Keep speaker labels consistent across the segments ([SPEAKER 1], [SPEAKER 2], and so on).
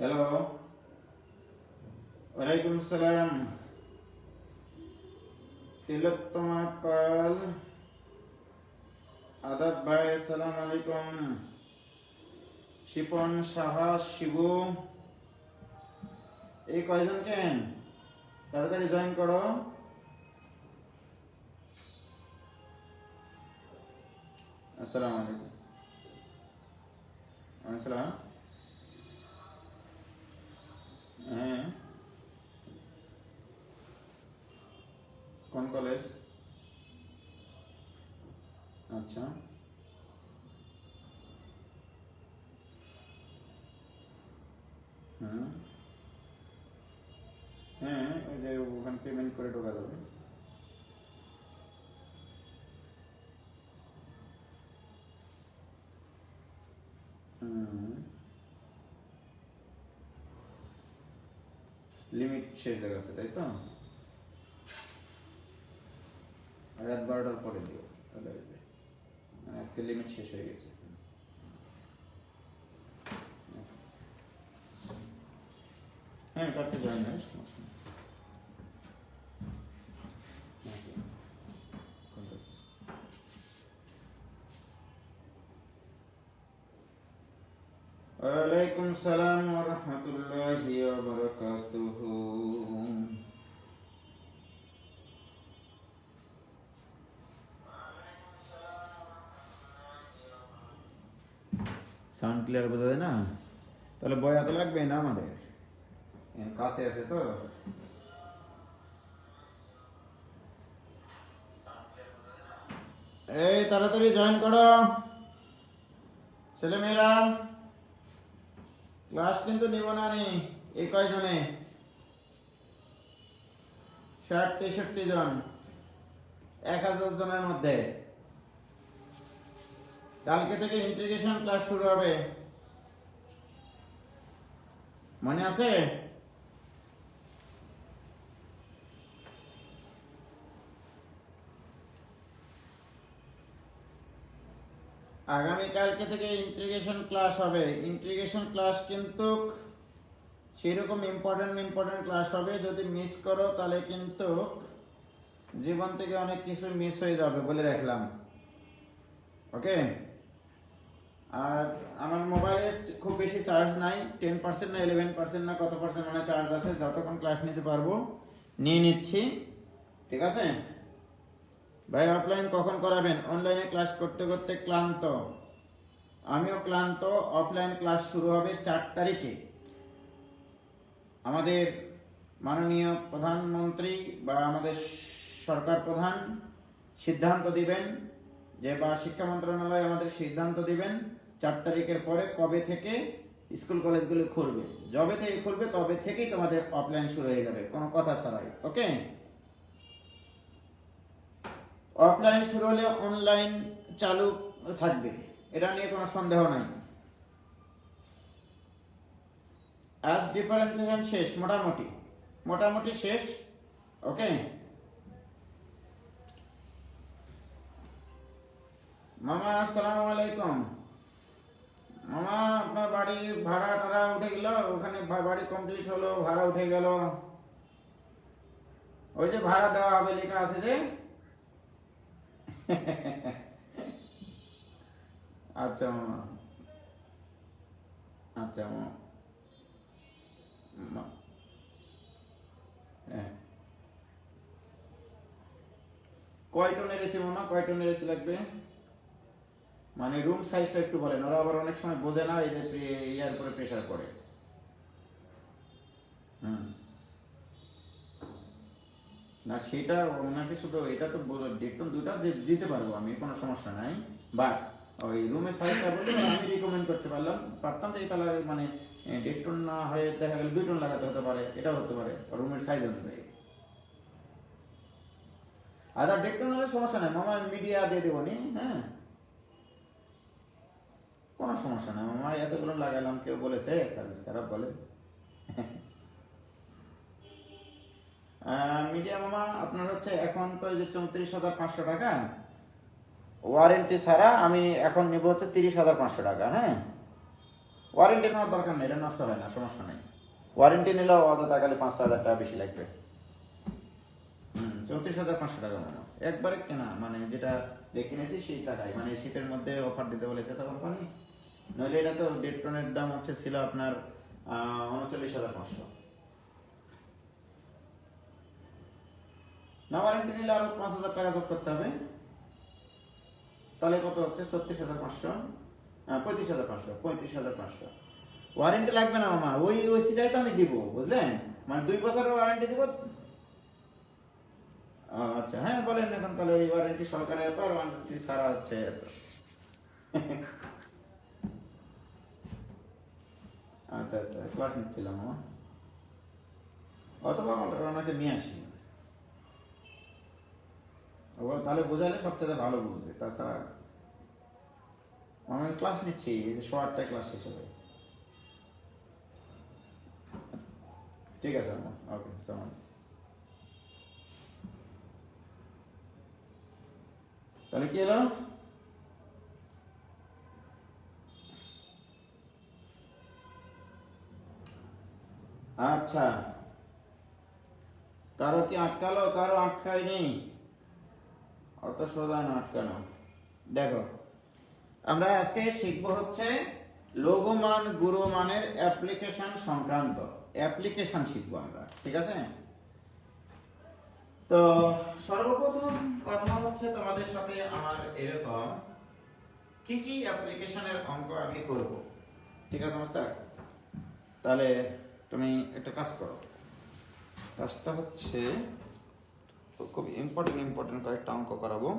[SPEAKER 1] Hello, ওয়ালাইকুম সালাম। তিলোত্তমা পাল, আদাব ভাই, আসসালাম আলাইকুম। শিপন সাহা, শিবু, এই কয়জন কেন? তাড়াতাড়ি জয়েন করো। আসসালামু আলাইকুম। আসসালাম। হ্যাঁ, কোন কলেজ? আচ্ছা, হুম, হ্যাঁ, ওই যে ওখানে পেমেন্ট করে ঢোকা যাবে। হুম, লিমিট শেষ দেখাচ্ছে, তাই তো? রাত 12টার পরে দিও, তাহলে আসবে। মানে আজকে লিমিট শেষ হয়ে গেছে। হ্যাঁ, কাটতে জয়েন হয়, সমস্যা নেই। ওয়ালাইকুম সালাম ওয়া রাহমাতুল্লাহি ওয়া বারাকাতুহু। সাউন্ড ক্লিয়ার বোঝা যায় না? তাহলে বয়া তো লাগবে না আমাদের, কাছে আছে তো। এই তাড়াতাড়ি জয়েন করো ছেলেমেয়েরা, ক্লাস কিন্তু নিব না নি। এই কয়জনে? 60-63 জন, 1000 জনের মধ্যে। কালকে থেকে ইন্টিগ্রেশন ক্লাস শুরু হবে, মনে আছে? আগামী কালকে থেকে ইন্টিগ্রেশন ক্লাস হবে। ইন্টিগ্রেশন ক্লাস কিন্তু সেরকম ইম্পর্টেন্ট ক্লাস হবে। যদি মিস করো তাহলে কিন্তু জীবন থেকে অনেক কিছু মিস হয়ে যাবে, বলে রাখলাম। ওকে? আর আমার মোবাইলে খুব বেশি চার্জ নাই, 10% না 11% না কত পার্সেন্ট মানে চার্জ আছে। যতক্ষণ ক্লাস নিতে পারবো নিয়ে নিচ্ছি, ঠিক আছে? ভাই অফলাইন কখন করাবেন? অনলাইনে ক্লাস করতে করতে ক্লান্ত, আমিও ক্লান্ত। অফলাইন ক্লাস শুরু হবে 4 তারিখে। আমাদের মাননীয় প্রধানমন্ত্রী বা আমাদের সরকার প্রধান সিদ্ধান্ত দিবেন যে, বা শিক্ষা মন্ত্রণালয় আমাদের সিদ্ধান্ত দিবেন 4 তারিখের পরে কবে থেকে স্কুল কলেজগুলো খুলবে। যবে থেকে খুলবে তবে থেকেই তোমাদের অফলাইন শুরু হয়ে যাবে, কোনো কথা ছাড়াই। ওকে? অফলাইন শুরু হলে অনলাইন চালু থাকবে, এটা নিয়ে কোনো সন্দেহ নাই। আজ ডিফারেন্সিয়েশন শেষ, মোটামুটি শেষ। ওকে? মামা আসসালামু আলাইকুম। মামা, আপনার বাড়ি ভাড়া টাড়া উঠে গেল? ওখানে বাড়ি কমপ্লিট হলো, ভাড়া উঠে গেল? ওই যে ভাড়া দেওয়া হবে লেখা আছে যে। আচ্ছা মামা, আচ্ছা মামা, হ্যাঁ। কয় টনের এসি মামা, কয় টনের এসি লাগবে? মানে রুম সাইজটা একটু বলেন, ওরা আবার অনেক সময় বোঝে না, এই যে ইয়ার পরে প্রেশার পড়ে। হুম, না সেটা ওনাকে শুধু এটা তো ডেটটন দুটা যে দিতে পারবো আমি, কোনো সমস্যা নাই। বাট ওই রুমের সাইজটা বলতে আমি রিকমেন্ড করতে পারতাম যে এটা মানে 1.5 টন না হয়ে দেখা গেল 2 টন লাগাতে হতে পারে, এটাও হতে পারে রুমের সাইজ অনুযায়ী। আচ্ছা, 1.5 টন হলে সমস্যা নাই মামা, আমি মিডিয়া দিয়ে দেবো নি। হ্যাঁ, কোনো সমস্যা নাই মামা, এতগুলো লাগালাম, কেউ বলেছে সার্ভিস খারাপ বলে? মিডিয়া মামা আপনার হচ্ছে এখন তো এই যে 34,500 টাকা ওয়ারেন্টি ছাড়া, আমি এখন নিব হচ্ছে 30,500 টাকা। হ্যাঁ, ওয়ারেন্টি নেওয়ার দরকার নেই, এটা নষ্ট হয় না, সমস্যা নেই। ওয়ারেন্টি নিলেও অযথা খালি 5,000 টাকা বেশি লাগবে। 34,500 টাকা মনে হয় একবারে কেনা, মানে যেটা দেখে নিয়েছি সেই টাকায়, মানে শীতের মধ্যে অফার দিতে বলেছে তো কোম্পানি। নইলে এটা তো ডেট্রনের দাম হচ্ছে ছিল আপনার 39,500। না ওয়ারেন্টি নিলে আরো 5,000 টাকা যোগ করতে হবে, তাহলে কত হচ্ছে 36,500, 35,500। ওয়ারেন্টি লাগবে না মামা, ওই ওইটাই তো আমি দিব, বুঝলেন? মানে 2 বছরের ওয়ারেন্টি দিব। আচ্ছা হ্যাঁ বলেন এখন তাহলে, ওই ওয়ারেন্টি সরকারে এত আর ওয়ারেন্টি ছাড়া হচ্ছে এত। আচ্ছা আচ্ছা, ক্লাস নিচ্ছিলাম মামা, অথবা ওনাকে নিয়ে আসি, তাহলে বোঝালে সবচেয়ে ভালো বুঝবে। তাছাড়া আমি ক্লাস নিচ্ছি, এই যে 8টায় ক্লাস শেষ হবে। ঠিক আছে মামা, ওকে সালাম। তাহলে কি এলো? আচ্ছা, কারো কি আটকালো? কারো আটকায়নি, অত সোজা না আটকানো। দেখো, আমরা আজকে শিখবো হচ্ছে লঘুমান গুরুমানের অ্যাপ্লিকেশন সংক্রান্ত অ্যাপ্লিকেশন শিখবো আমরা, ঠিক আছে? তো সর্বপ্রথম কথা হচ্ছে তোমাদের সাথে আমার এরকম কি কি অ্যাপ্লিকেশনের অঙ্ক আমি করব, ঠিক আছে মাস্টার? তাহলে তুমি একটা কাজ করো, কাজটা হচ্ছে খুব ইম্পর্টেন্ট কয়েকটা অঙ্ক করাবো।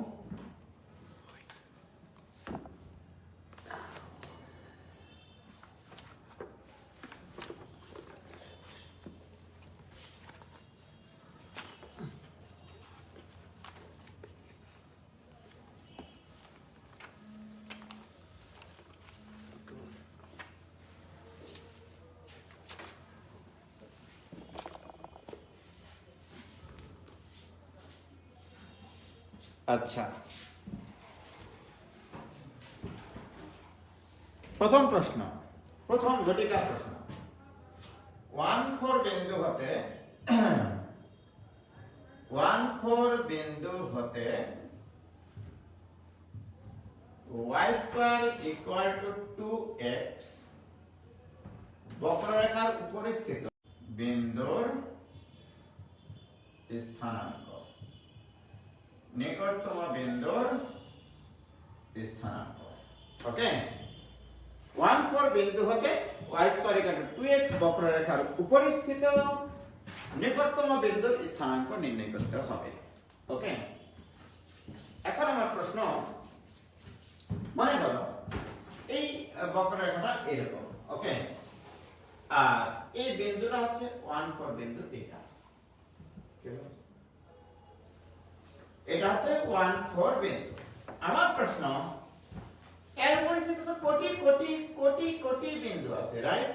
[SPEAKER 1] আচ্ছা, প্রথম প্রশ্ন, প্রথম ঘটিকার প্রশ্ন। 1,4 বিন্দু হতে 1,4 বিন্দু হতে y² = 2x বক্ররেখার উপরে স্থিত বিন্দুর স্থানাঙ্ক, নিকটতম বিন্দুর স্থানাঙ্ক। ওকে, 1,4 বিন্দু হতে y² = 2x বক্ররেখার উপরে স্থিত নিকটতম বিন্দুর স্থানাঙ্ক নির্ণয় করতে হবে। ওকে, এখন আমার প্রশ্ন, মনে করো এই বক্ররেখাটা এরকম, ওকে, আর এই বিন্দুটা হচ্ছে 1,4 বিন্দু, এটা হচ্ছে 1,4 বিন্দু। আমার প্রশ্ন, এর পরিস্থিতি তো কোটি কোটি কোটি কোটি বিন্দু আছে, রাইট?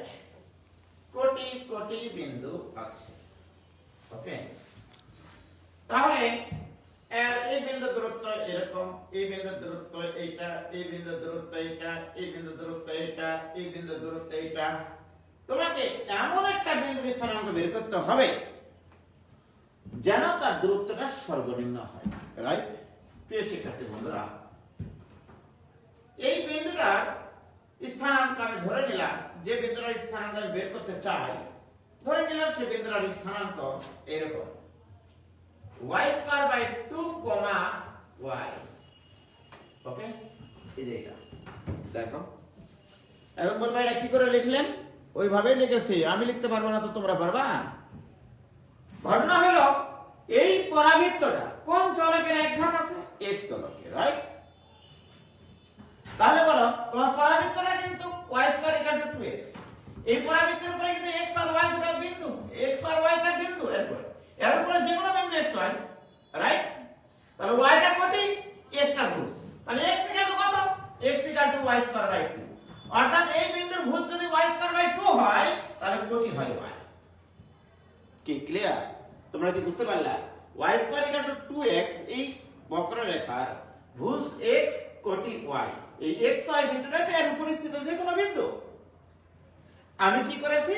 [SPEAKER 1] কোটি কোটি বিন্দু আছে, ওকে। তাহলে এই বিন্দুর দূরত্ব এরকম, এই বিন্দুর দূরত্ব এইটা, এই বিন্দুর দূরত্ব এইটা, এই বিন্দুর দূরত্ব এইটা, এই বিন্দুর দূরত্ব এইটা। তোমাকে এমন একটা বিন্দুর স্থানাঙ্ক বের করতে হবে যেন তার দূরত্বটা সর্বনিম্ন হয়, রাইট? প্রিয় শিক্ষার্থী বন্ধুরা, এই বিন্দুটার স্থানাঙ্ক আমি ধরে নিলাম, যে বিন্দুটার স্থানাঙ্ক আমি বের করতে চাই, ধরে নিলাম সেই বিন্দুটার স্থানাঙ্ক এরকম y² / 2, y। ওকে, এই যে এটা দেখো, এখন বলবো এটা কি করে লিখলেন? ওইভাবেই লিখেছি, আমি লিখতে পারবো না তো তোমরা পারবা? ঘটনা হলো এই পরাবৃত্তটা কোন চলকের একঘাত আছে? x চলকের, রাইট? তাহলে বলো তোমার পরাবৃত্তটা কিন্তু y² = 2x, এই পরাবৃত্তের উপরে কিন্তু x আর y দুটো বিন্দু, x আর y টা বিন্দু, এর উপরে যে কোনো বিন্দু x y, রাইট? তাহলে y টা কোটি, x টা ভুজ, তাহলে x = কত? x = y² / 2, অর্থাৎ এই বিন্দুর ভুজ যদি y² / 2 হয় তাহলে কোটি হয় y। কি ক্লিয়ার? তোমরা কি বুঝতে পারলা? y² = 2x এই বক্ররেখার ভুজ x, কোটি y, এই x y বিন্দুটা এর উপরে স্থিত যে কোনো বিন্দু, আমি কি করেছি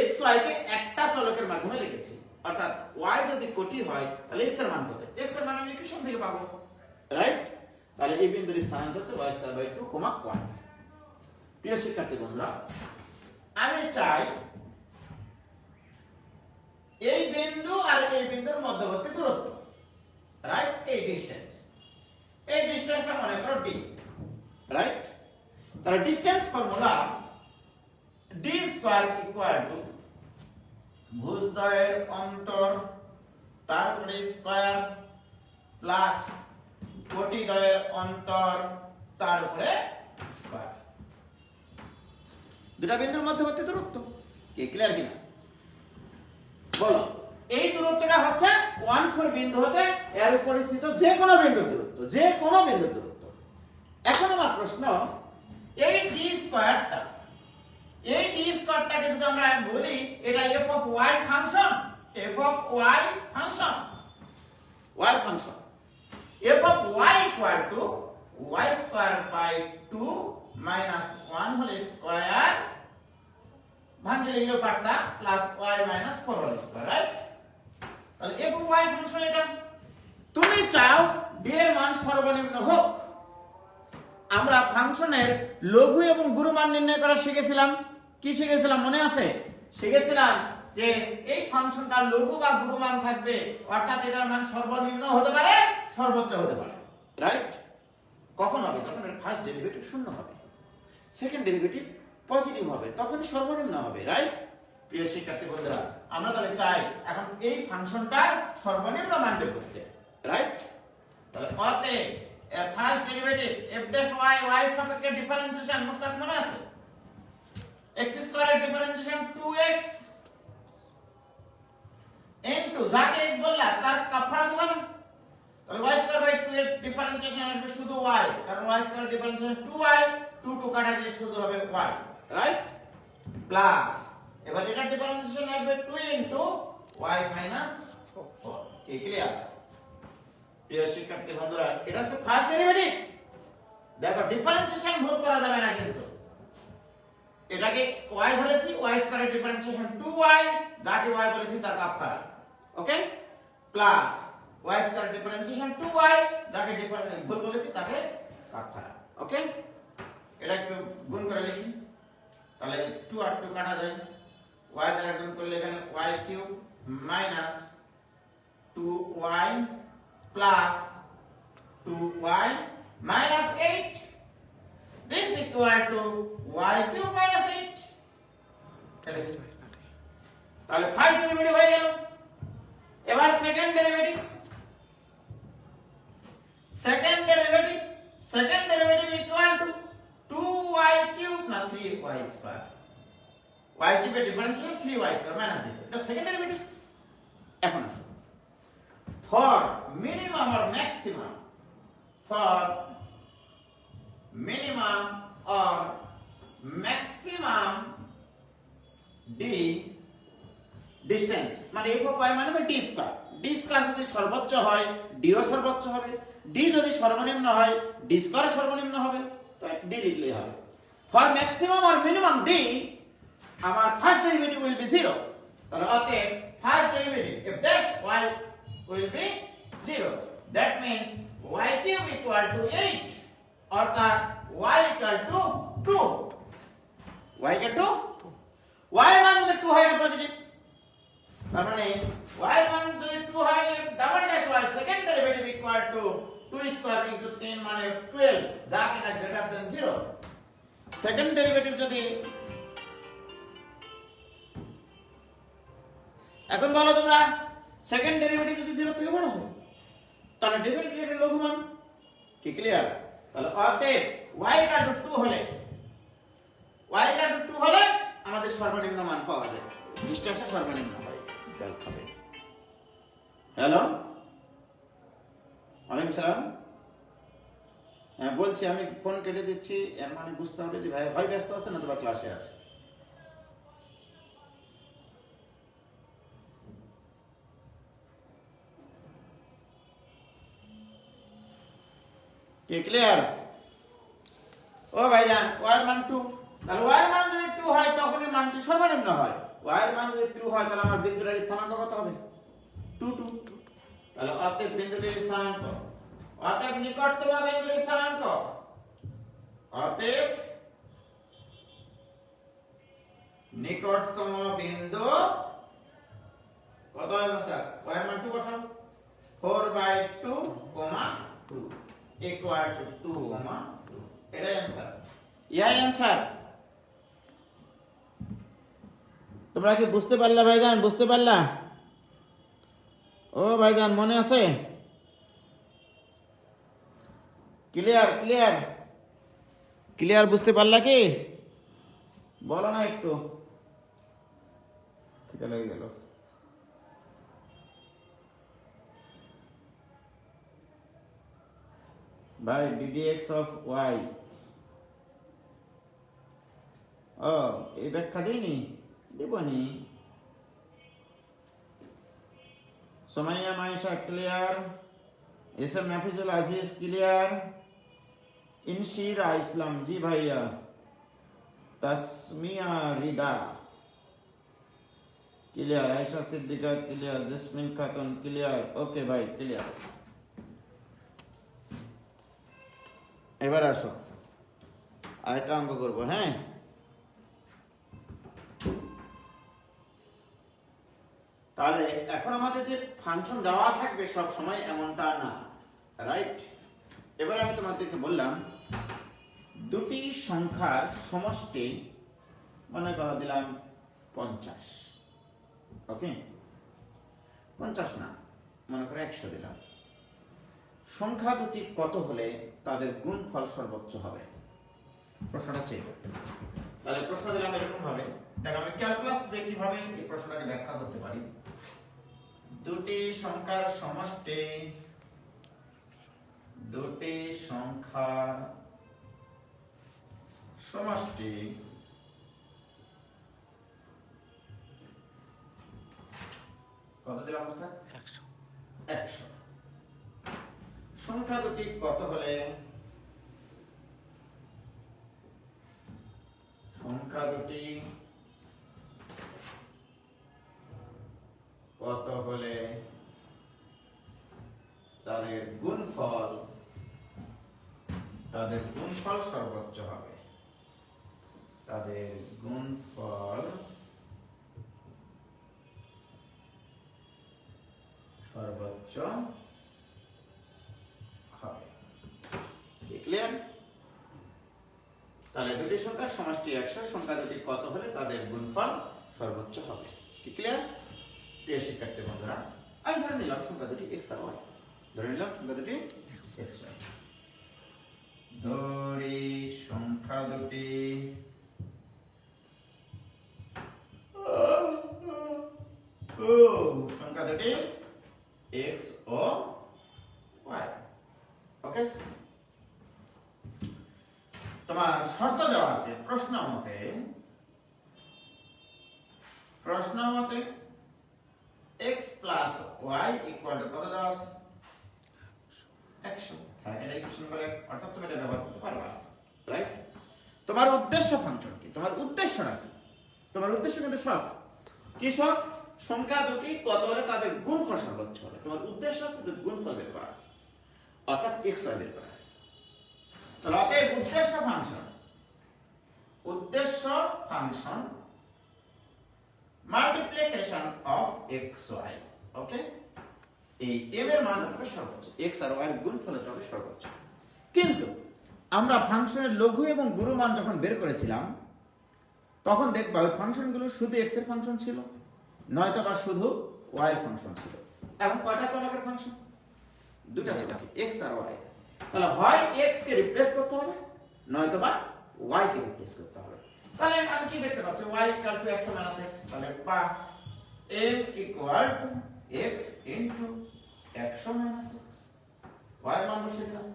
[SPEAKER 1] x y কে একটা চলকের মাধ্যমে লিখেছি, অর্থাৎ y যদি কোটি হয় তাহলে x এর মান কত, x এর মান আমি ইকুয়েশন থেকে পাবো, রাইট? তাহলে এই বিন্দুর স্থানাঙ্ক হচ্ছে y²/2, 1। প্রিয় শিক্ষার্থী বন্ধুরা, আমি চাই এই বিন্দু আর এই বিন্দুর মধ্যবর্তী দূরত্ব, রাইট? এই ডিসটেন্সটা মনে করো d, রাইট? তাহলে distance formula d square equal to ভুজদ্বয়ের অন্তর তারপরে স্কয়ার প্লাস কোটিদ্বয়ের অন্তর তারপরে স্কয়ার, দুটো বিন্দুর মধ্যবর্তী দূরত্ব। কি ক্লিয়ার কিনা বলো? এই দূরত্বটা হচ্ছে 1 4 বিন্দু হতে এর উপর স্থিত যে কোনো বিন্দুর দূরত্ব, যে কোনো বিন্দুর দূরত্ব। এখন আমার প্রশ্ন, এই d স্কয়ারটাকে যদি আমরা বলি এটা f of y function, f of y function, f of y equal to y²/2 minus 1 whole square ভাঙলে লিখলে পারতা plus y minus 4 whole square, right? তাহলে f অফ y ফাংশন এটা। তুমি চাও d এর মান সর্বনিম্ন হোক। আমরা ফাংশনের লঘু এবং গুরু মান নির্ণয় করা শিখেছিলাম। কি শিখেছিলাম মনে আছে? শিখেছিলাম যে এই ফাংশনটা লঘু বা গুরু মান থাকবে, অর্থাৎ এটার মান সর্বনিম্ন হতে পারে, সর্বোচ্চ হতে পারে, রাইট? কখন হবে? যখন এর ফার্স্ট ডেরিভেটিভ শূন্য হবে, সেকেন্ড ডেরিভেটিভ পজিটিভ হবে, তখনই সর্বনিম্ন হবে, রাইট? প্রিয় শিক্ষার্থী বন্ধুরা, আমরা তাহলে চাই এখন এই ফাংশনটার সর্বনিম্ন মান বের করতে, রাইট? তাহলে অতএব এর first derivative f dash y y এর সাপেক্ষে ডিফারেন্সিয়েশন মুস্তাক মনে আছে? x স্কয়ারের ডিফারেন্সিয়েশন 2x ইনটু যাকে x বললা তার কাফারা দিবা না। তাহলে y²/2 এর ডিফারেন্সিয়েশন আসবে শুধু y, কারণ y স্কয়ারের ডিফারেন্সিয়েশন 2y, 2 কাটা দিয়ে শুধু হবে y, রাইট? প্লাস এবার এটার ডিফারেন্সিয়েশন আসবে 2 ইনটু y মাইনাস 4। কি ক্লিয়ার? প্রিয় শিক্ষার্থী বন্ধুরা, এটা হচ্ছে ফার্স্ট ডেরিভেটিভ। দেখো ডিফারেন্সিয়েশন ভুল করা যাবে না কিন্তু। এটাকে y ধরেছি, y স্কয়ারের ডিফারেন্সিয়েশন 2y, যাকে y বলেছি তার কাফারা, ওকে? প্লাস y স্কয়ারের ডিফারেন্সিয়েশন 2y, যাকে ভুল বলেছি তাকে কাফারা, ওকে? এটা একটু গুণ করে লিখি, তাহলে 2 আর 2 কাটা যায়, y দ্বারা গুণ করলে এখানে y³ minus 2y plus 2y minus 8. This equal to y³ minus 8. তাহলে ফার্স্ট ডেরিভেটিভ হয়ে গেল। এবার second derivative equal to 2y³ না 3y²। y³ এর ডিফারেন্সিয়েশন 3y² মাইনাস 8, এটা সেকেন্ড ডেরিভেটিভ। এখন আসুন, for minimum or maximum d distance মানে f অফ y মানে তো d স্কয়ার, d স্কয়ার যদি সর্বোচ্চ হয় d ও সর্বোচ্চ হবে, d যদি সর্বনিম্ন হয় d স্কয়ার সর্বনিম্ন হবে, তো d লিখলেই হবে। for maximum or minimum d আমার ফার্স্ট ডেরিভেটিভ will be 0, তাহলে অতএব first derivative f dash y will be 0. That means y³ equal to 8, অর্থাৎ y equal to 2. y equal to y মান যদি 2 হয় পজিটিভ, তার মানে y মান যদি 2 হয় double dash y second derivative equal to 2 square into 3 মানে 12, যা কিনা গ্রেটার দ্যান 0। সেকেন্ড ডেরিভেটিভ যদি, এখন বলো তোমরা, সেকেন্ড ডেরিভেটিভ যদি 0 থেকে বড় হয় তাহলে ডেফিনেটলি লঘু মান। কি ক্লিয়ার? তাহলে অতএব y equal to 2 হলে আমাদের সর্বনিম্ন মান পাওয়া যায়, ডিসটেন্সের সর্বনিম্ন হয়। হবে। হ্যালো, ওয়ালাইকুম সালাম। হ্যাঁ বলছি, আমি ফোন কেটে দিচ্ছি, এর মানে বুঝতে হবে যে ভাই হয় ব্যস্ত আছে না তোমার ক্লাসে আছে। কি ক্লিয়ার? ও ভাইজান, y মান 2, তাহলে y মান যদি 2 হয় তখনই মানটি সর্বনিম্ন হয়, y এর মান যদি 2 হয় তাহলে আমার বিন্দুটার স্থানাঙ্ক কত হবে? 2 2। তাহলে অতএব বিন্দুটির স্থানাঙ্ক, অতএব নিকটতম বিন্দুর স্থানাঙ্ক, অতএব নিকটতম বিন্দু কত হবে? y এর মান 2 বসাও, 4/2, 2 equal to 2, 2। এটাই অ্যানসার। এই অ্যানসার। তোমরা কি বুঝতে পারলা ভাইজান? বুঝতে পারলা? ও ভাইজান মনে আছে? ক্লিয়ার ক্লিয়ার ক্লিয়ার বুঝতে পারলা কি? বলো না একটু, খিদে লেগে গেল। ভাই ddx of y, ও এই ব্যাখ্যা দিইনি, দেবনি। Somaiya Maisha clear, S M Nafizul Aziz clear, Inshira Islam ji ভাইয়া, Tasmia Rida clear, Ayesha Siddika clear, Jesmin Khatun clear. Okay ভাই ক্লিয়ার। এবার আসো আরেকটা অঙ্ক করবো। হ্যাঁ, তাহলে এখন আমাদের যে ফাংশন দেওয়া থাকবে সব সময় এমনটা না, রাইট? এবার আমি তোমাদেরকে বললাম দুটি সংখ্যার সমষ্টি, মনে করো দিলাম 50, ওকে? 50 না, মনে করো 100 দিলাম। সংখ্যা দুটি কত হলে তাদের গুণফল সর্বোচ্চ হবে? প্রশ্নটা চেয়ে, তাহলে প্রশ্ন দিলাম এরকম ভাবে। দেখো আমি ক্যালকুলাস দিয়ে কিভাবে এই প্রশ্নটাকে ব্যাখ্যা করতে পারি। দুটি সংখ্যার সমষ্টি, দুটি সংখ্যার সমষ্টি কত দিলাম? 100। 100 সংখ্যা দুটি কত হলে, সংখ্যা দুটি কত হলে তাদের গুণফল সর্বোচ্চ হবে? তাদের গুণফল সর্বোচ্চ হবে। কি ক্লিয়ার? তাহলে দুটি সংখ্যার সমষ্টি 100, সংখ্যা দুটি কত হলে তাদের গুণফল সর্বোচ্চ হবে। কি ক্লিয়ার? প্রিয় শিক্ষার্থী বন্ধুরা, আমি ধরে নিলাম সংখ্যা দুটি x আর y, ধরে নিলাম সংখ্যা দুটি x y, ধরি সংখ্যা দুটি x ও y, ওকে? তোমার শর্ত দেওয়া আছে প্রশ্ন মতে x plus y equal to কত দেওয়া আছে? 100। হ্যাঁ, এটা ইকুয়েশন করে অর্থাৎ তুমি এটা ব্যবহার করতে পারবা, রাইট? তোমার উদ্দেশ্য ফাংশন কি? তোমার উদ্দেশ্যটা কি? তোমার উদ্দেশ্য কিন্তু সব কি? সব সংখ্যা দুটি কত হলে তাদের গুণফল সর্বোচ্চ হবে। তোমার উদ্দেশ্য হচ্ছে গুণফল বের করা, অর্থাৎ x y বের করা। তাহলে অতএব উদ্দেশ্য ফাংশন মাল্টিপ্লিকেশন অফ xy, ওকে? এই m এর মান হবে সর্বোচ্চ, x আর y এর গুণফল হবে সর্বোচ্চ। কিন্তু আমরা ফাংশনের লঘু এবং গুরু মান যখন বের করেছিলাম তখন দেখবা ওই ফাংশনগুলো শুধু x এর ফাংশন ছিল, নয়তো বা শুধু y এর ফাংশন ছিল। এখন কয়টা চলকের ফাংশন? দুটো ছিল, x আর y। তাহলে হয় x কে রিপ্লেস করতে হবে, নয়তো বা y কে রিপ্লেস করতে হবে। তাহলে আমি কি দেখতে পাচ্ছি? y equal to 100 - x, তাহলে পা m equal to x into 100 - x, y মান বসিয়ে দিলাম।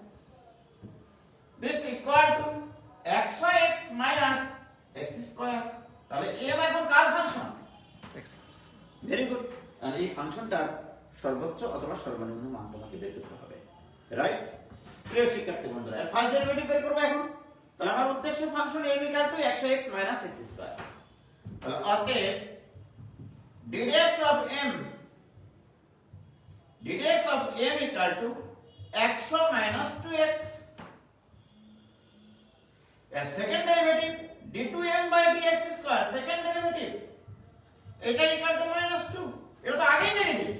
[SPEAKER 1] this equal to 100x minus x square, তাহলে m এখন কার ফাংশন? x। Very good. আর এই ফাংশনটার সর্বোচ্চ অথবা সর্বনিম্ন মান তোমাকে বের করতে হবে, রাইট? প্রিয় শিক্ষার্থী বন্ধুরা, এর ফার্স্ট ডেরিভেটিভ বের করব এখন। তাহলে আমার উদ্দেশ্য function m equal to 100x minus x square। তাহলে অতএব ddx of m equal to 100 minus 2x. A second derivative d2m by dx square second derivative এটা equal to minus 2. এটা তো আগেই নেগেটিভ,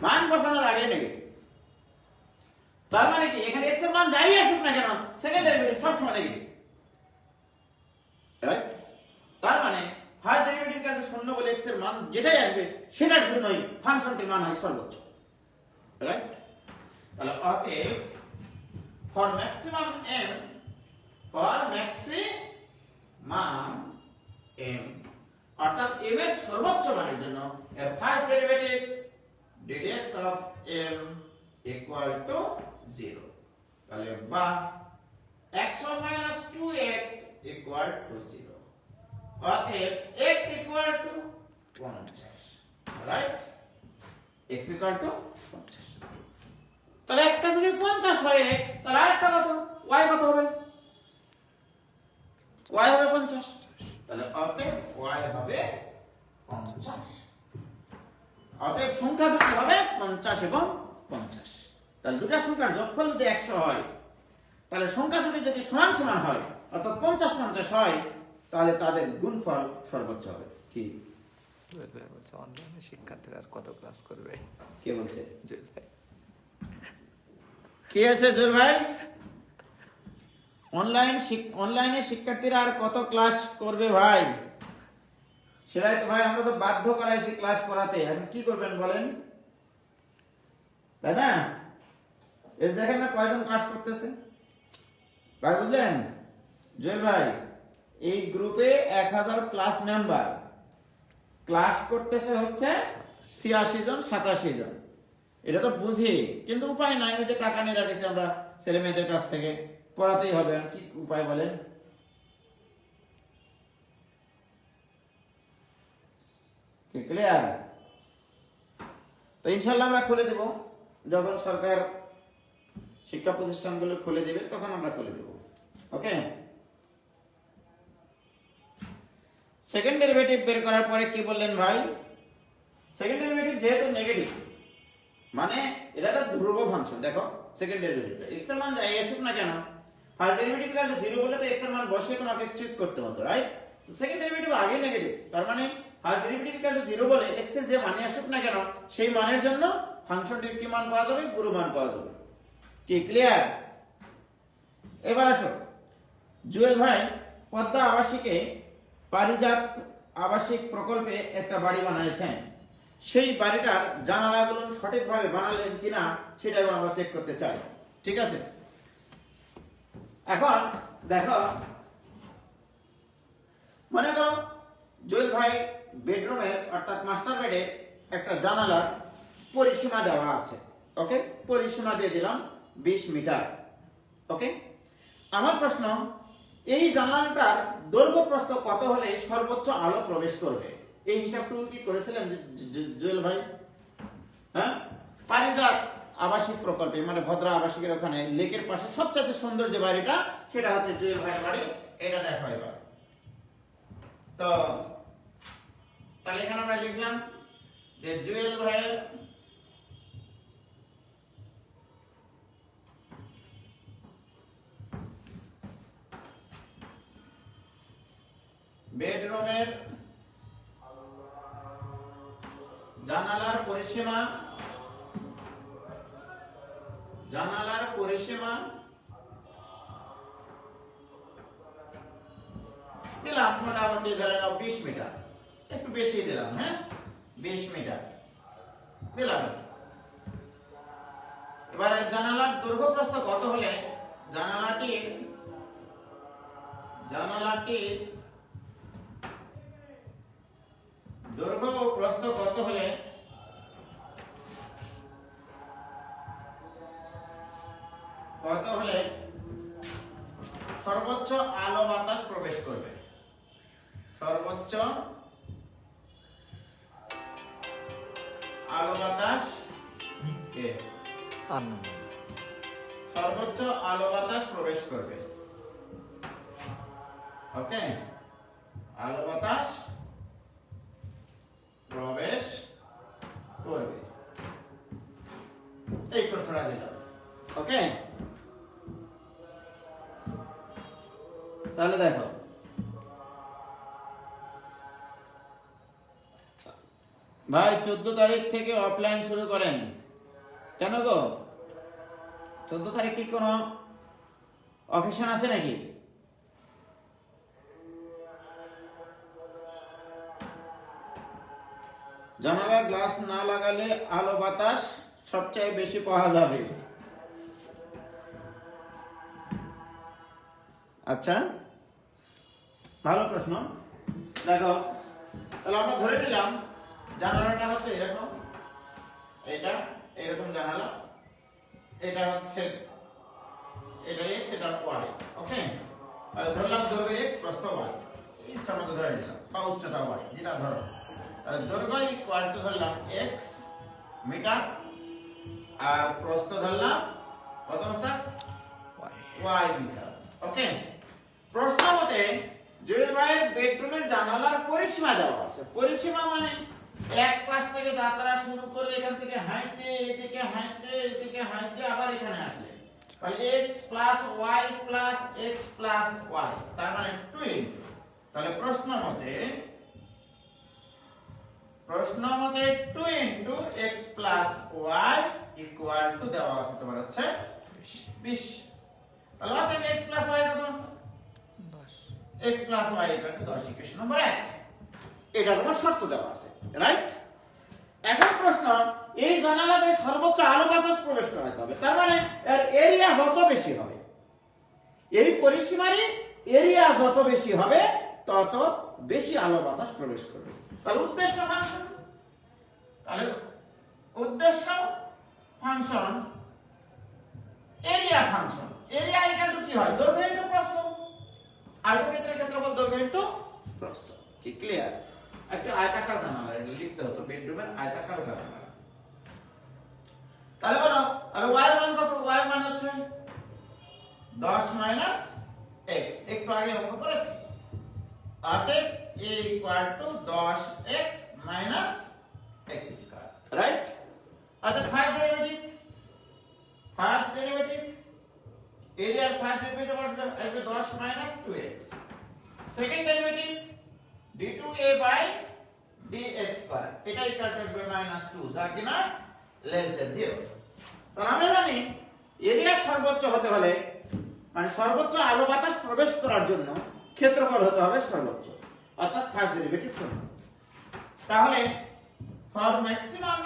[SPEAKER 1] মান বসানোর আগে নেগেটিভ। তার মানে কি এখানে x এর মান যাই আসুক না কেন সেকেন্ড ডেরিভেটিভ সবসময় নেগেটিভ, রাইট? তার মানে ফার্স্ট ডেরিভেটিভ কে শূন্য বলে x এর মান যেটাই আসবে সেটার জন্যই ফাংশনটির মান হয় সর্বোচ্চ, রাইট? তাহলে অতএব ফর ম্যাক্সিমাম m অর্থাৎ m এর সর্বোচ্চ মানের জন্য এর first derivative ddx of m equal to 0। তাহলে বা 100 minus 2x equal to 0। অতএব x equal to 50, right? x equal to 50। তাহলে একটা যদি 50 হয় x, তাহলে আরেকটা কত? y কত হবে? y হবে 50। তাহলে অতএব y হবে 50। অতএব সংখ্যা দুটি হবে 50 এবং 50। তাহলে দুটো সংখ্যার যোগফল যদি 100 হয়, তাহলে সংখ্যা দুটি যদি সমান সমান হয় অর্থাৎ 50 50 হয়, তাহলে তাদের গুণফল সর্বোচ্চ হবে। কি
[SPEAKER 2] বলছে অনলাইনে শিক্ষার্থীরা আর কত ক্লাস করবে?
[SPEAKER 1] কে বলছে?
[SPEAKER 2] জুয়েল ভাই।
[SPEAKER 1] কে আছে জুয়েল ভাই? অনলাইনে শিক্ষার্থীরা আর কত ক্লাস করবে ভাই? সেটাই তো ভাই, আমরা তো বাধ্য করাইছি ক্লাস করাতে, এখন কি করবেন বলেন, তাই না? এই দেখেন না কয়জন ক্লাস করতেছে ভাই, বুঝলেন জুয়েল ভাই? এই গ্রুপে 1000 প্লাস মেম্বার, ক্লাস করতেছে হচ্ছে 86 জন 87 জন। এটা তো বুঝি, কিন্তু উপায় নাই, ওই যে টাকা নিয়ে রাখেছি আমরা ছেলে মেয়েদের কাছ থেকে, পড়াতেই হবে। আর কি উপায় বলেন? কি ক্লিয়ার? তো ইনশাআল্লাহ আমরা খুলে দেব, যখন সরকার শিক্ষা প্রতিষ্ঠানগুলো খুলে দেবে তখন আমরা খুলে দেব। ওকে, সেকেন্ড ডেরিভেটিভ বের করার পরে কি বললেন ভাই? সেকেন্ড ডেরিভেটিভ যেহেতু নেগেটিভ, মানে এটা তো ধ্রুব ফাংশন। দেখো সেকেন্ড ডেরিভেটিভ x এর মান যাই আসুক না কেন, ফার্স্ট ডেরিভেটিভ কে 0 বলে তো x এর মান বসিয়ে তোমাকে চেক করতে হতো, রাইট? তো সেকেন্ড ডেরিভেটিভ আগে নেগেটিভ, তার মানে ফার্স্ট ডেরিভেটিভ কে 0 বলে x এর যে মানে আসুক না কেন সেই মানের জন্য ফাংশনটির কি মান পাওয়া যাবে? গুণ মান পাওয়া যাবে। কি ক্লিয়ার? এবার আসো, জুয়েল ভাই পদ্মা আবাসিকে পারিজাত আবাসিক প্রকল্পে একটা বাড়ি বানাইছেন, সেই বাড়িটার জানালাগুলো সঠিকভাবে বানালেন কিনা সেটা আমরা চেক করতে চাই। ঠিক আছে, এখন দেখো, মনে করো জুয়েল ভাই বেডরুমের অর্থাৎ মাস্টার বেডে একটা জানালার পরিসীমা দেওয়া আছে। ওকে, পরিসীমা দিয়ে দিলাম 20 মিটার। ওকে, আমার প্রশ্ন, এই জানালাটার দৈর্ঘ্য প্রস্থ কত হলে সর্বোচ্চ আলো প্রবেশ করবে? এই হিসাবটুকু কি করেছিলেন জুয়েল ভাই? হ্যাঁ, পারিজাত আবাসিক প্রকল্পে, মানে ভদ্রা আবাসিকের ওখানে লেকের পাশে সবচেয়ে সুন্দর যে বাড়িটা, সেটা হচ্ছে জুয়েল ভাইয়ের বাড়ি। এটা দেখো এবার। তো তাহলে এখানে আমরা লিখলাম যে জুয়েল ভাইয়ের বেডরুমের জানালার পরিসীমা দিলাম মোটামুটি ধরে নাও 20 মিটার, একটু বেশি দিলাম, হ্যাঁ 20 মিটার দিলাম। এবারে জানালার দৈর্ঘ্য প্রস্থ কত হলে জানালাটির দৈর্ঘ্য ও প্রস্থ কত হলে সর্বোচ্চ আলো বাতাস প্রবেশ করবে? সর্বোচ্চ আলো বাতাস সর্বোচ্চ আলো বাতাস প্রবেশ করবে। ওকে, আলো বাতাস প্রবেশ করবে, এই প্রশ্নটা দিলাম। ওকে, তাহলে দেখো ভাই 14 তারিখ থেকে অফলাইন শুরু করেন কেন গো? 14 তারিখ কি কোনো অকেশন আছে নাকি? জানালা গ্লাস না লাগালে আলো বাতাস সবচেয়ে বেশি পাওয়া যাবে। আচ্ছা, ভালো প্রশ্ন। দেখো, তাহলে আমরা ধরে নিলাম জানালাটা হচ্ছে এরকম, এটা এরকম জানালা, এটা হচ্ছে এটা x, এটা y। ওকে, তাহলে ধরলাম দৈর্ঘ্য x, প্রস্থ y, ইচ্ছা মতো ধরে নিলাম, বা উচ্চতা y, যেটা ধরো। তাহলে দৈর্ঘ্য ইকুয়াল টু ধরলাম x মিটার, আর প্রস্থ ধরলাম কত মাস্টার? y metre. ওকে, প্রশ্ন মতে জুয়েল ভাইয়ের বেডরুমের জানালার পরিসীমা দেওয়া আছে। পরিসীমা মানে এক পাশ থেকে যাত্রা শুরু করে এখান থেকে হাইটে, এদিকে হাইটে, এদিকে হাইটে, আবার এখানে আসলে, তাহলে x plus y plus x plus y, তার মানে 2 ইনটু, তাহলে প্রশ্ন মতে 2 into x plus y equal two দেওয়া আছে তোমার হচ্ছে 20। তাহলে অতএব x প্লাস y কত?
[SPEAKER 2] 10।
[SPEAKER 1] x plus y equal two 10, equation number 1। এটা তোমার শর্ত দেওয়া আছে, রাইট? এখন প্রশ্ন, এই জানালাতে সর্বোচ্চ আলো বাতাস প্রবেশ করাতে হবে, তার মানে এর এরিয়া যত বেশি হবে, এই পরিসীমারই এরিয়া যত বেশি হবে তত বেশি আলো বাতাস প্রবেশ করবে। তাহলে উদ্দেশ্য ফাংশন, তাহলে উদ্দেশ্য function area function, area equal to কি হয়? দৈর্ঘ্য ইনটু প্রস্থ, আয়তক্ষেত্রের ক্ষেত্রফল দৈর্ঘ্য ইনটু প্রস্থ। কি ক্লিয়ার? একটা আয়তাকার জানালা, এটা লিখতে হতো, বেডরুমের আয়তাকার জানালা। তাহলে বলো, তাহলে y মান কত? y মান হচ্ছে 10 মাইনাস x, একটু আগে অঙ্ক করেছি। অতএব a equal to 10x minus x square, right? অতএব ফার্স্ট ডেরিভেটিভ এরিয়ার ফার্স্ট ডেরিভেটিভ আসলে 10 minus 2x, second derivative d2a by dx square, এটা ইকুয়াল টু -2, যা কিনা লেস দ্যান 0। তাহলে আমরা জানি এরিয়া সর্বোচ্চ হতে হলে, মানে সর্বোচ্চ আলো বাতাস প্রবেশ করার জন্য ক্ষেত্রফল হতে হবে সর্বোচ্চ, অর্থাৎ ফার্স্ট ডেরিভেটিভ 0। তাহলে ফর ম্যাক্সিমাম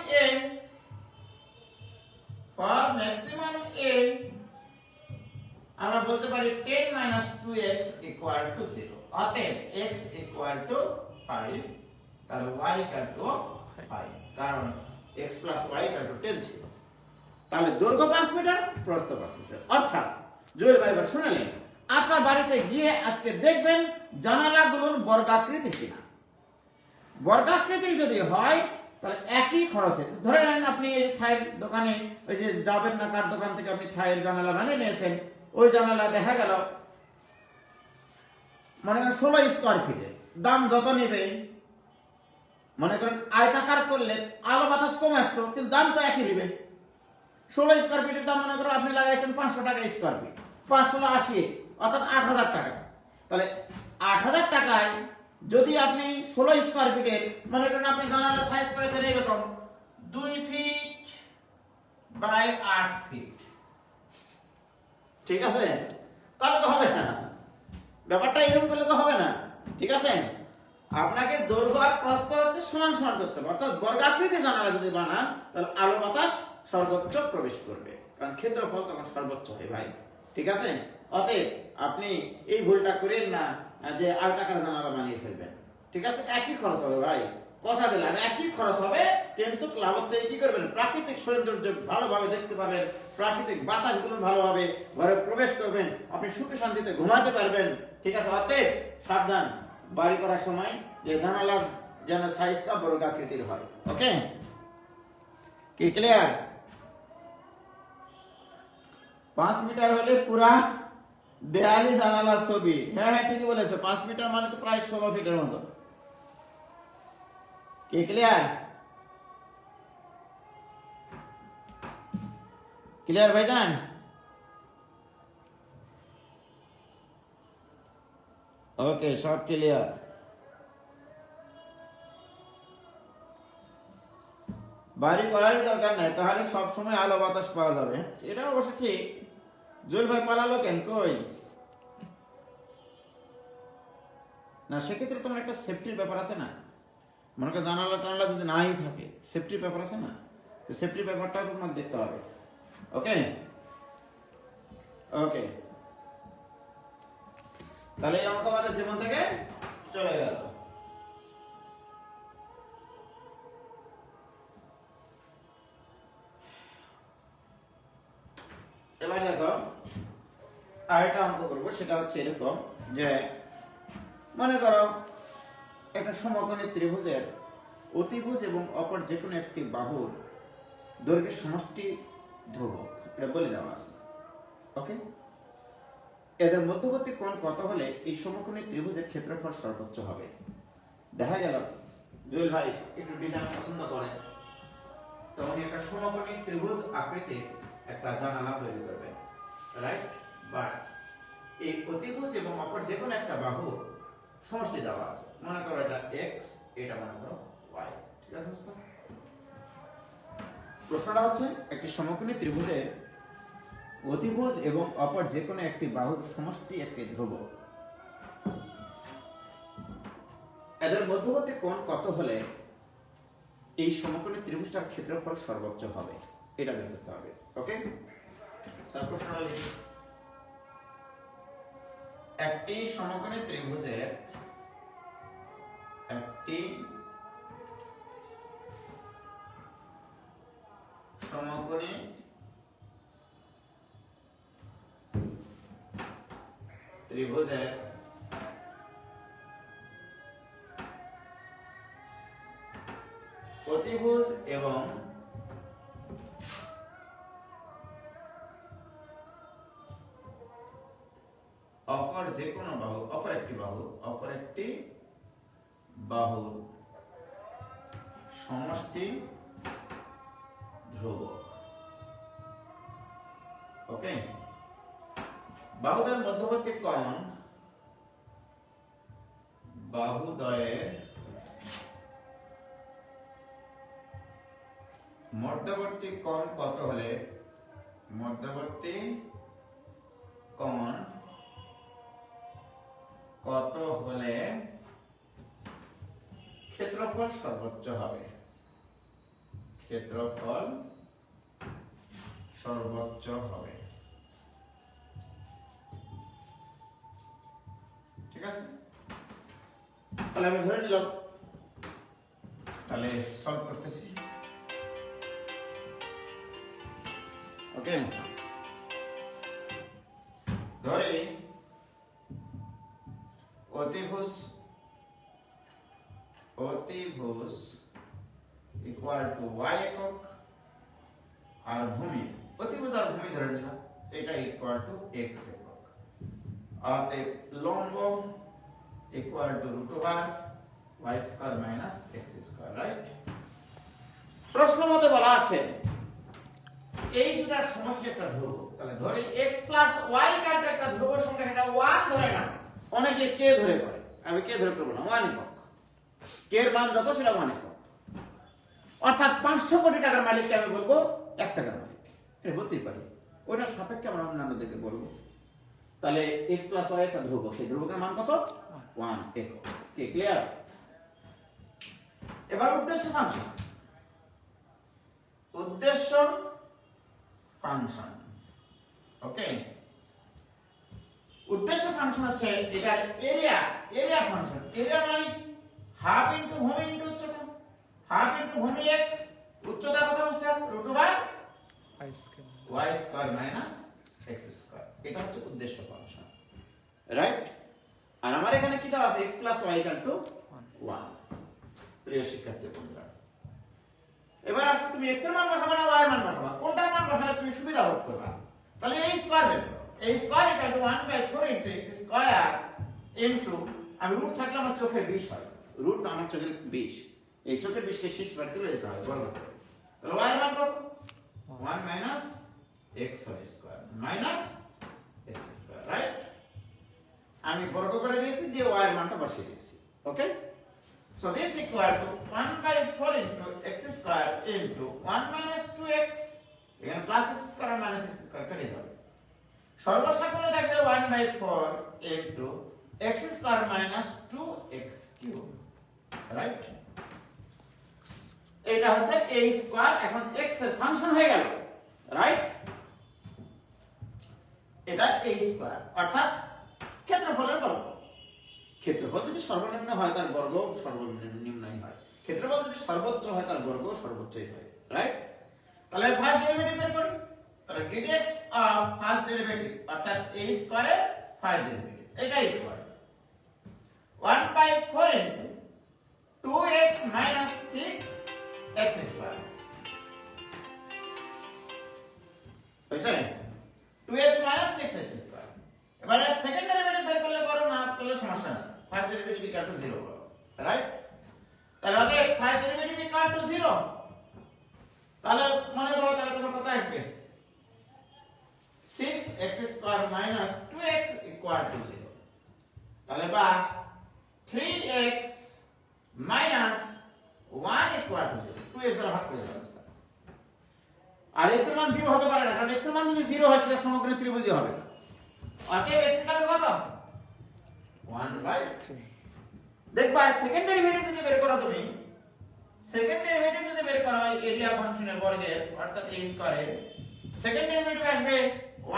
[SPEAKER 1] a আমরা বলতে পারি 10 2x 0, অতএব x 5, তাহলে y 5, কারণ x y 10 ছিল। তাহলে দৈর্ঘ্য 5 মিটার, প্রস্থ 5 মিটার। অর্থাৎ জয় ভাই শুনলেন, আপনার বাড়িতে গিয়ে আজকে দেখবেন জানালাগুলোর বর্গাকৃতি কিনা। বর্গাকৃতির যদি হয় তাহলে একই খরচে, ধরে নেন আপনি এই থাইয়ের দোকানে ওই যে যাবেন না কার দোকান থেকে আপনি থাইয়ের জানালা বানিয়ে নিয়েছেন, ওই জানালা দেখা গেল মনে করেন 16 স্কয়ার ফিটের, দাম যত নেবে, মনে করেন আয়তাকার করলে আলো বাতাস কম আসতো, কিন্তু দাম তো একই নেবে। 16 স্কয়ার ফিটের দাম মনে করেন আপনি লাগাইছেন 500 টাকা স্কয়ার ফিট, 516 80, অর্থাৎ 8000 টাকা। তাহলে 8000 টাকায় যদি আপনি 16 স্কয়ার ফিটের, মনে করেন আপনি জানালা সাইজ করেছেন এরকম 2 ফিট বাই 8 ফিট, ঠিক আছে? তাহলে তো হবে না, ব্যাপারটা এরকম করলে তো হবে না, ঠিক আছে? আপনাকে দৈর্ঘ্য আর প্রস্থ হচ্ছে সমান সমান করতে হবে, অর্থাৎ বর্গাকৃতি জানালা যদি বানান তাহলে আলো বাতাস সর্বোচ্চ প্রবেশ করবে, কারণ ক্ষেত্রফল তখন সর্বোচ্চ হয় ভাই, ঠিক আছে? অতএব আপনি এই ভুলটা করেন না যে আয়তাকার জানালা বানিয়ে ফেলবেন, ঠিক আছে? একই খরচ হবে ভাই, কথা দিলাম একই খরচ হবে, কিন্তু লাভের থেকে কি করবেন? প্রাকৃতিক সৌন্দর্য ভালোভাবে দেখতে পাবেন, প্রাকৃতিক বাতাসগুলো ভালোভাবে ঘরে প্রবেশ করবেন, আপনি সুখে শান্তিতে ঘুমাতে পারবেন, ঠিক আছে? অতএব সাবধান বাড়ি করার সময় যে জানালার যেন সাইজটা বর্গাকৃতির হয়। ওকে, কি ক্লিয়ার? 5 মিটার হলে পুরা দেয়ালি জানালা ছবি, হ্যাঁ হ্যাঁ ঠিকই বলেছো, 5 মিটার মানে তো প্রায় 16 ফিটের মতো। কি ক্লিয়ার? ক্লিয়ার ভাইজান? ওকে, সব ক্লিয়ার। বাড়ি করারই দরকার নাই, তাহলে সব সময় আলো বাতাস পাওয়া যাবে। এটা অবশ্য ঠিক। জুয়েল ভাই পালালো কেন, কই? না, সেক্ষেত্রে তোমার একটা সেফটির ব্যাপার আছে না, মনে করো জানালা টানালা যদি নাই থাকে, সেফটির ব্যাপার আছে না, তো সেফটির ব্যাপারটাও তোমার দেখতে হবে। ওকে ওকে, তাহলে এই অঙ্ক আমাদের জীবন থেকে চলে গেল। এবার দেখো আরেকটা অঙ্ক করবো, সেটা হচ্ছে এরকম যে মনে করো একটা সমকোণী ত্রিভুজের অতিভুজ এবং অপর যে কোনো একটি বাহুর দৈর্ঘ্যের সমষ্টি ধ্রুবক, এটা বলে দেওয়া আছে। ওকে, এদের মধ্যবর্তী কোণ কত হলে এই সমকোণী ত্রিভুজের ক্ষেত্রফল সর্বোচ্চ হবে? দেখা গেল জুয়েল ভাই একটু ডিজাইন পছন্দ করে, তখন একটা সমকোণী ত্রিভুজ আকৃতির একটা জানালা তৈরি করবে, রাইট? বাট এই অতিভুজ এবং অপর যে কোনো একটা বাহু সমষ্টি দেওয়া আছে, মনে করো এটা x, এটা মনে করো y, ঠিক আছে দোস্ত? প্রশ্নটা হচ্ছে একটি সমকোণী ত্রিভুজের অতিভুজ এবং অপর যে কোনো একটি বাহুর সমষ্টি একটি ধ্রুবক, এদের মধ্যবর্তী কোণ কত হলে এই সমকোণী ত্রিভুজটার ক্ষেত্রফল সর্বোচ্চ হবে, এটা বের করতে হবে। ওকে, তার প্রশ্নটা লিখি। একটি সমকোণী ত্রিভুজের একটি সমকোণী ত্রিভুজের অতিভুজ এবং অপর যে কোনো বাহু, অপর একটি বাহুর সমষ্টি ধ্রুবক। ওকে, বাহুদ্বয়ের মধ্যবর্তী কোণ, বাহুদ্বয়ের মধ্যবর্তী কোণ কত হলে, মধ্যবর্তী কোণ কত হলে ক্ষেত্রফল সর্বোচ্চ হবে? ক্ষেত্রফল সর্বোচ্চ হবে, ঠিক আছে? তাহলে আমি ধরে নিলাম, তাহলে সলভ করতেছি। ওকে, ধরে অতিভুজ ইকুয়াল টু y একক আর ভূমি, অতিভুজ আর ভূমি ধরে নিলাম, এটা ইকুয়াল টু x একক, আর লম্ব equal to √y square minus x square, right? প্রশ্ন মতে বলা আছে এই দুটার সমষ্টি একটা ধ্রুবক, তাহলে ধরে x প্লাস y কাটা একটা ধ্রুবক সংখ্যা, এটা 1 ধরে না, অনেকে k ধরে করে, আমি k ধরে করব না, 1 একক, k এর মান যত সেটা 1 একক, অর্থাৎ 500 কোটি টাকার মালিককে আমি বলবো 1 টাকার মালিক, এটা বলতেই পারি, ওইটার সাপেক্ষে আমরা অন্যান্যদেরকে বলবো। তাহলে x প্লাস y একটা ধ্রুবক, সেই ধ্রুবকের মান কত? 1 একক। কি ক্লিয়ার? এবার উদ্দেশ্য ফাংশন, ওকে, উদ্দেশ্য ফাংশন হচ্ছে এটার এরিয়া ফাংশন, এরিয়া মানে হাফ ইনটু ভূমি ইনটু উচ্চতা, হাফ ইনটু ভূমি x, উচ্চতা কত বুঝতে হবে, √y square minus x square, এটা হচ্ছে উদ্দেশ্য ফাংশন, রাইট? আর আমার এখানে কি দেওয়া আছে, x plus y equal two 1। প্রিয় শিক্ষার্থী বন্ধুরা, এবার আসো তুমি x এর মান বসাবা না y এর মান বসাবা, কোনটার মান বসালে তুমি সুবিধা ভোগ করবা? তাহলে এই স্কয়ার বের করো, a square equal two 1/4 into x square into আমি রুট থাকলে আমার চোখের 20 হয়, রুট আমার চোখের 20, এই চোখের 20 কে শেষ বার তুলে দিতে হয় বর্গ করে, তাহলে y মান কত 1 minus x square minus x square, right? আমি বর্গ করে দিয়েছি দিয়ে y এর মানটা বসিয়ে দিয়েছি। ওকে, so this equal to 1/4 into x square into 1 minus 2x, এখানে plus x square minus x square কেটে যাবে, সর্বসাকুল্যে থাকবে 1/4 into x square minus 2x cube, right? এটা হচ্ছে a স্কয়ার, এখন x এর ফাংশন হয়ে গেল, রাইট? এটা a স্কয়ার অর্থাৎ ক্ষেত্রফলের বর্গ। ক্ষেত্রফল যদি সর্বনিম্ন হয় তার বর্গ সর্বনিম্নই হয়, ক্ষেত্রফল যদি সর্বোচ্চ হয় তার বর্গ সর্বোচ্চই হয়, রাইট? তাহলে ফার্স্ট ডেরিভেটিভ বের করি, তাহলে ddx অফ ফার্স্ট ডেরিভেটিভ অর্থাৎ a স্কয়ারের ফার্স্ট ডেরিভেটিভ এটাই equal 1/4 into 2x minus 6x square, বুঝছেন? 2x minus 6x square. এবারে সেকেন্ড ডেরিভেটিভ বের করলে করো, না করলে সমস্যা নেই, ফার্স্ট ডেরিভেটিভ ইকুয়াল টু 0 করো, রাইট? তাহলে ফার্স্ট ডেরিভেটিভ ইকুয়াল টু 0, তাহলে মনে করো তাহলে তোমার কত আসবে 6x square minus 2x equal to 0, তাহলে বা 3x minus 1 equal to 0, 2x দ্বারা ভাগ করে দাও। আর x এর মান 0 হতে পারে না, কারণ x এর মান যদি 0 হয় সেটা সমগ্র ত্রিভুজই হবে না। অতএব x এর মান কত 1/3। দেখবা সেকেন্ড ডেরিভেটিভ যদি বের করো তুমি, সেকেন্ড ডেরিভেটিভ যদি বের করা হয় এরিয়া ফাংশনের বর্গের অর্থাৎ a স্কয়ারের, সেকেন্ড ডেরিভেটিভ আসবে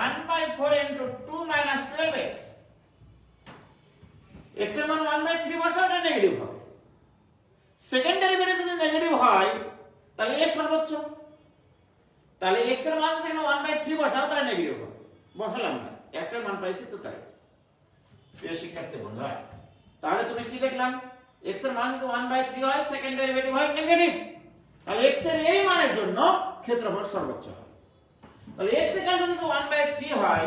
[SPEAKER 1] 1/4 ইনটু 2 মাইনাস 12x, x এর মান 1/3 বসাও, এটা নেগেটিভ হবে। সেকেন্ড ডেরিভেটিভ যদি নেগেটিভ হয় তাহলে a সর্বোচ্চ, তাহলে x এর মান যদি এখানে 1/3 বসাও তাহলে নেগেটিভ হবে, বসালাম না, একটা মান পাইছি তো তাই। প্রিয় শিক্ষার্থী বন্ধুরা, তাহলে তুমি কি দেখলাম, x এর মান যদি 1/3 হয় সেকেন্ড ডেরিভেটিভ হয় নেগেটিভ, তাহলে x এর এই মানের জন্য ক্ষেত্রফল সর্বোচ্চ হয়। তাহলে x ইকুয়াল টু যদি 1/3 হয়,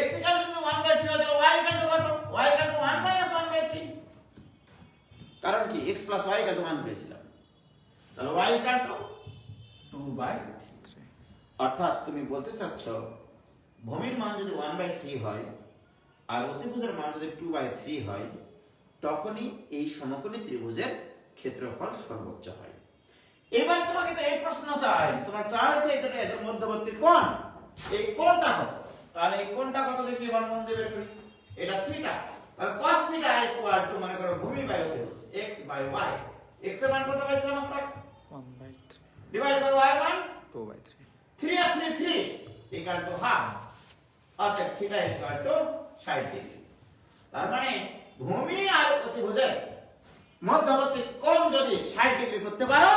[SPEAKER 1] x ইকুয়াল টু যদি 1/3 হয় তাহলে y ইকুয়াল টু কত, y ইকুয়াল টু 1 মাইনাস 1/3, কারণ কি x plus y equal two 1 ধরেছিলাম, তাহলে y ইকুয়াল টু 2/3। অর্থাৎ তুমি বলতে চাচ্ছ ভূমির মান যদি 1/3 হয় আর অতিভুজের মান যদি 2/3 হয়, তখনই এই সমকোণী ত্রিভুজের ক্ষেত্রফল সর্বোচ্চ হয়। এবার তোমাকে তো এই প্রশ্ন চাই, তোমার চাইছে এটা এর মধ্যবর্তী কোণ, এই কোণটা কত, তাহলে এই কোণটা কত দেখি এবার মন দিয়ে বের করি, এটা থিটা, তাহলে cos থিটা ইকুয়াল টু মনে করো ভূমি বাই অতিভুজ x বাই y, x এর মান কত পাইছিলাম আজকে
[SPEAKER 2] 1/3
[SPEAKER 1] ডিভাইড বাই y মান
[SPEAKER 2] 2/3,
[SPEAKER 1] 3 আর 3 3 ইকুয়াল টু হাফ, অর্থাৎ থিটা ইকুয়াল টু 60 ডিগ্রি। তার মানে ভূমি আর অতিভুজের মধ্যবর্তী কোণ যদি 60 ডিগ্রি করতে পারো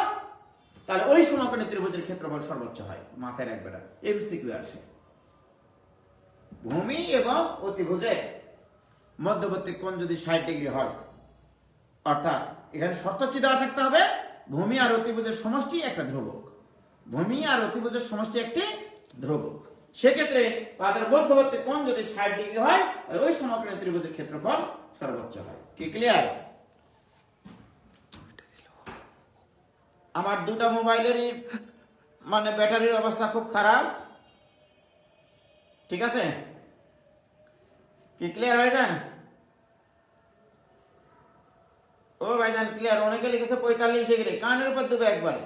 [SPEAKER 1] তাহলে ওই সমকোণী ত্রিভুজের ক্ষেত্রফল সর্বোচ্চ হয়। মাথায় রাখবে না, এমসিকিউ আসে। ভূমি এবং অতিভুজের মধ্যবর্তী কোণ যদি 60 ডিগ্রি হয়, অর্থাৎ এখানে শর্ত কি দেওয়া থাকতে হবে, ভূমি আর অতিভুজের সমষ্টি একটা ধ্রুবক, ভূমি আর অতিভুজের সমষ্টি একটি ধ্রুবক, সেক্ষেত্রে তাদের মধ্যবর্তী কোণ যদি 60 ডিগ্রি হয় তাহলে ওই সমকোণী ত্রিভুজের ক্ষেত্রফল সর্বোচ্চ হয়। কি ক্লিয়ার? আমার দুটো মোবাইলেরই মানে ব্যাটারির অবস্থা খুব খারাপ, ঠিক আছে? কি ক্লিয়ার হয়ে যান? ও ভাইজান ক্লিয়ার? অনেকে লিখেছে 45 ডিগ্রি, কানের উপর দেবে একবারে।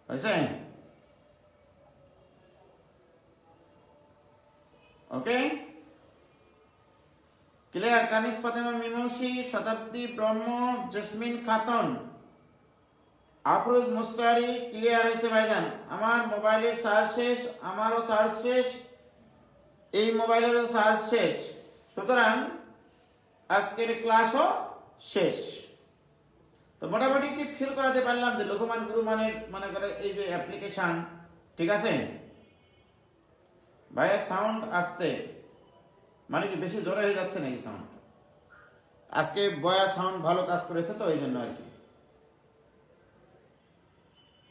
[SPEAKER 1] হয়েছে? Okay clear? কানিস ফাতেমা মিমৌসি, শতাব্দী ব্রহ্ম, জেসমিন খাতুন, আফরোজ মুস্তারি ক্লিয়ার হয়েছে ভাইজান? আমার মোবাইলের চার্জ শেষ, আমারও চার্জ শেষ, এই মোবাইলেরও চার্জ শেষ, সুতরাং আজকের ক্লাসও শেষ। তো মোটামুটি কি ফিল করাতে পারলাম যে লঘুমান গুরুমানের মনে করে এই যে অ্যাপ্লিকেশন, ঠিক আছে ভাইয়া? সাউন্ড আসতে মানে কি বেশি জোরে হয়ে যাচ্ছে নাকি সাউন্ড? আজকে বয়া সাউন্ড ভালো কাজ করেছে তো এই জন্য আর কি।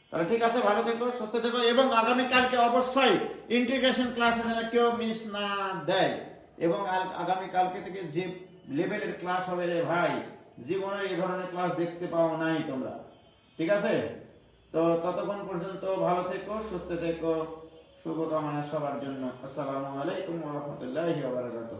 [SPEAKER 1] তাহলে ঠিক আছে, ভালো থেকো, সুস্থ থেকো, এবং আগামীকালকে অবশ্যই ইন্টিগ্রেশন ক্লাসে যেন কেউ মিস না দেয়। এবং আগামীকালকে থেকে যে লেভেলের ক্লাস হবে রে ভাই, জীবনে এই ধরনের ক্লাস দেখতে পাও নাই তোমরা। ঠিক আছে, তো ততক্ষণ পর্যন্ত ভালো থেকো, সুস্থ থেকো, শুভকামনা সবার জন্য। আসসালামু আলাইকুম ওয়া রাহমাতুল্লাহি ওয়া বারাকাতুহু।